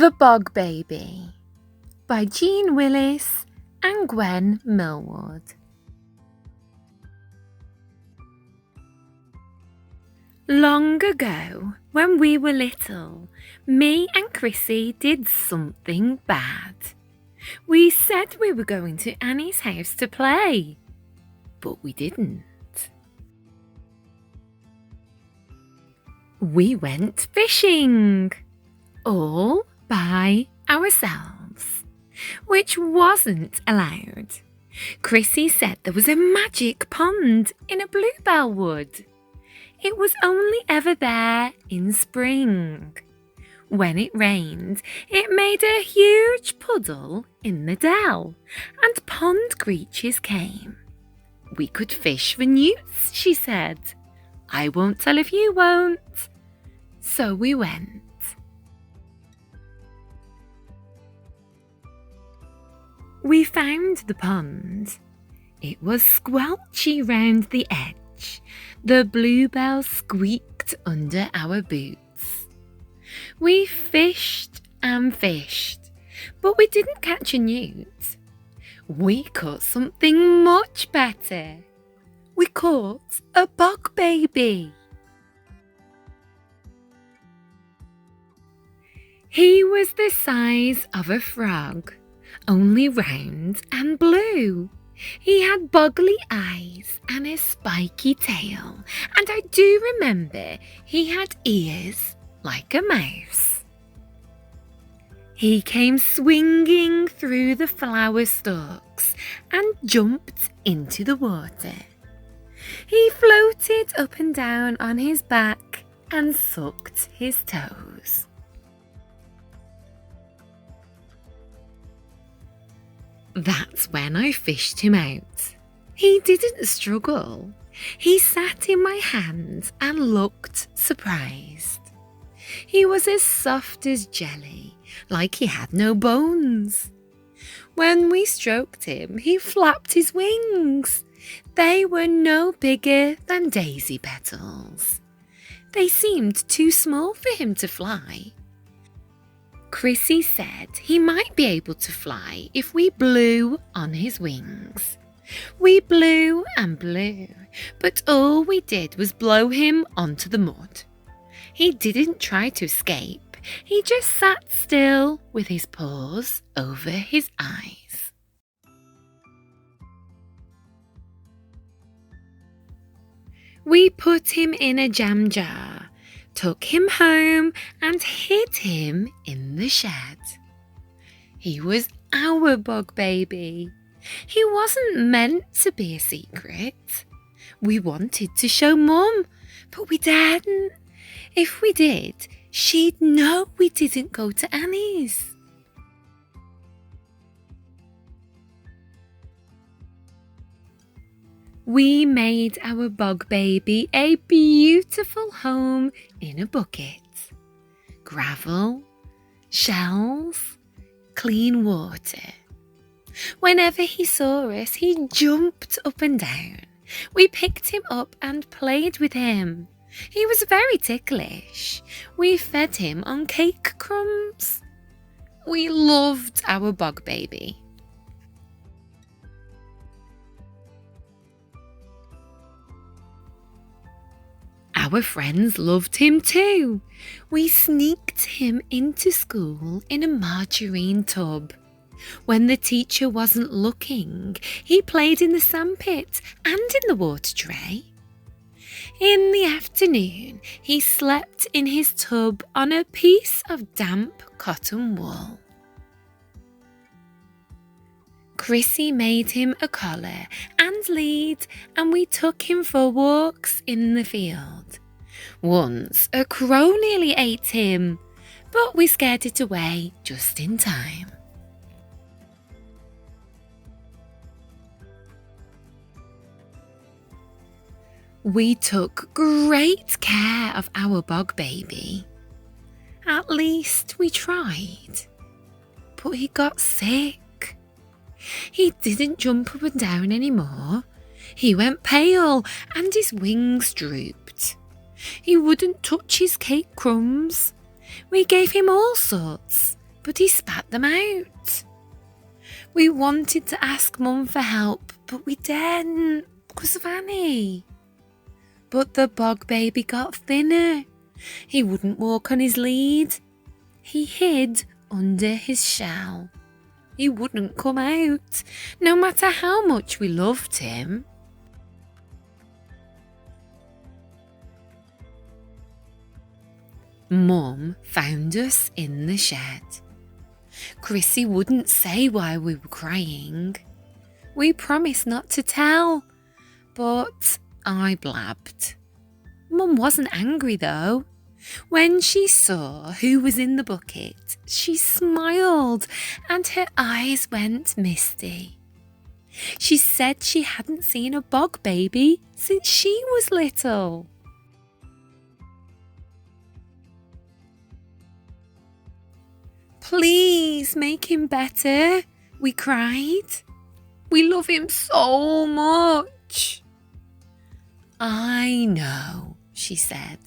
The Bog Baby by Jeanne Willis and Gwen Millward. Long ago, when we were little, me and Chrissy did something bad. We said we were going to Annie's house to play, but we didn't. We went fishing, all by ourselves, which wasn't allowed. Chrissy said there was a magic pond in a bluebell wood. It was only ever there in spring. When it rained, it made a huge puddle in the dell, and pond creatures came. We could fish for newts, she said. I won't tell if you won't. So we went. We found the pond. It was squelchy round the edge. The bluebell squeaked under our boots. We fished and fished, but we didn't catch a newt. We caught something much better. We caught a bog baby. He was the size of a frog, only round and blue. He had boggly eyes and a spiky tail, and I do remember he had ears like a mouse. He came swinging through the flower stalks and jumped into the water. He floated up and down on his back and sucked his toes. That's when I fished him out. He didn't struggle. He sat in my hand and looked surprised. He was as soft as jelly, like he had no bones. When we stroked him, he flapped his wings. They were no bigger than daisy petals. They seemed too small for him to fly. Chrissy said he might be able to fly if we blew on his wings. We blew and blew, but all we did was blow him onto the mud. He didn't try to escape. He just sat still with his paws over his eyes. We put him in a jam jar, took him home and hid him in the shed. He was our bog baby. He wasn't meant to be a secret. We wanted to show Mum, but we daren't. If we did, she'd know we didn't go to Annie's. We made our bog baby a beautiful home in a bucket. Gravel, shells, clean water. Whenever he saw us, he jumped up and down. We picked him up and played with him. He was very ticklish. We fed him on cake crumbs. We loved our bog baby. Our friends loved him too. We sneaked him into school in a margarine tub. When the teacher wasn't looking, he played in the sandpit and in the water tray. In the afternoon, he slept in his tub on a piece of damp cotton wool. Chrissy made him a collar and lead, and we took him for walks in the field. Once a crow nearly ate him, but we scared it away just in time. We took great care of our bog baby. At least we tried. But he got sick. He didn't jump up and down anymore. He went pale and his wings drooped. He wouldn't touch his cake crumbs. We gave him all sorts, but he spat them out. We wanted to ask Mum for help, but we daren't because of Annie. But the Bog Baby got thinner. He wouldn't walk on his lead. He hid under his shell. He wouldn't come out, no matter how much we loved him. Mum found us in the shed. Chrissy wouldn't say why we were crying. We promised not to tell, but I blabbed. Mum wasn't angry though. When she saw who was in the bucket, she smiled and her eyes went misty. She said she hadn't seen a Bog Baby since she was little. Please make him better, we cried. We love him so much. I know, she said,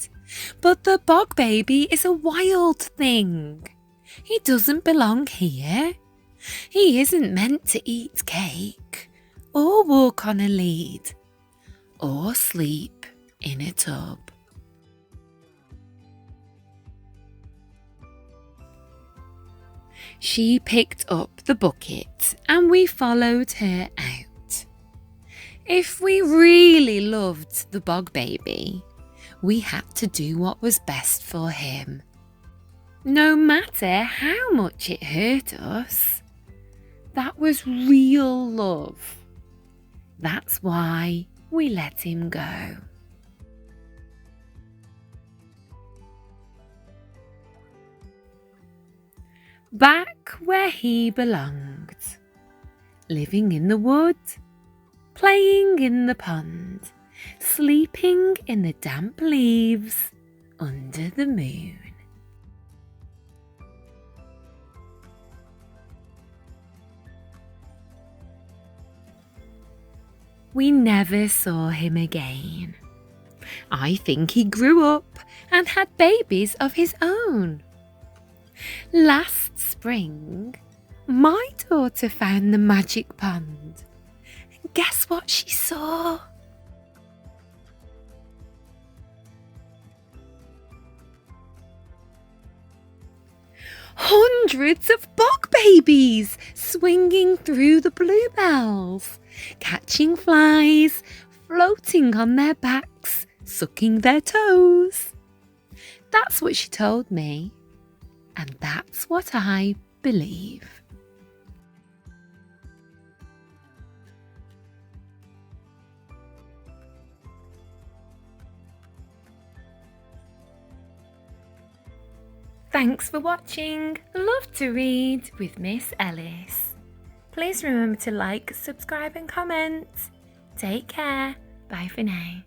but the Bog Baby is a wild thing. He doesn't belong here. He isn't meant to eat cake, or walk on a lead, or sleep in a tub. She picked up the bucket and we followed her out. If we really loved the Bog Baby, we had to do what was best for him, no matter how much it hurt us. That was real love. That's why we let him go. Back where he belonged, living in the wood, playing in the pond, sleeping in the damp leaves under the moon. We never saw him again. I think he grew up and had babies of his own. Last spring, my daughter found the magic pond. And guess what she saw? Hundreds of Bog Babies swinging through the bluebells, catching flies, floating on their backs, sucking their toes. That's what she told me. And that's what I believe. Thanks for watching Love to Read with Miss Ellis. Please remember to like, subscribe and comment. Take care. Bye for now.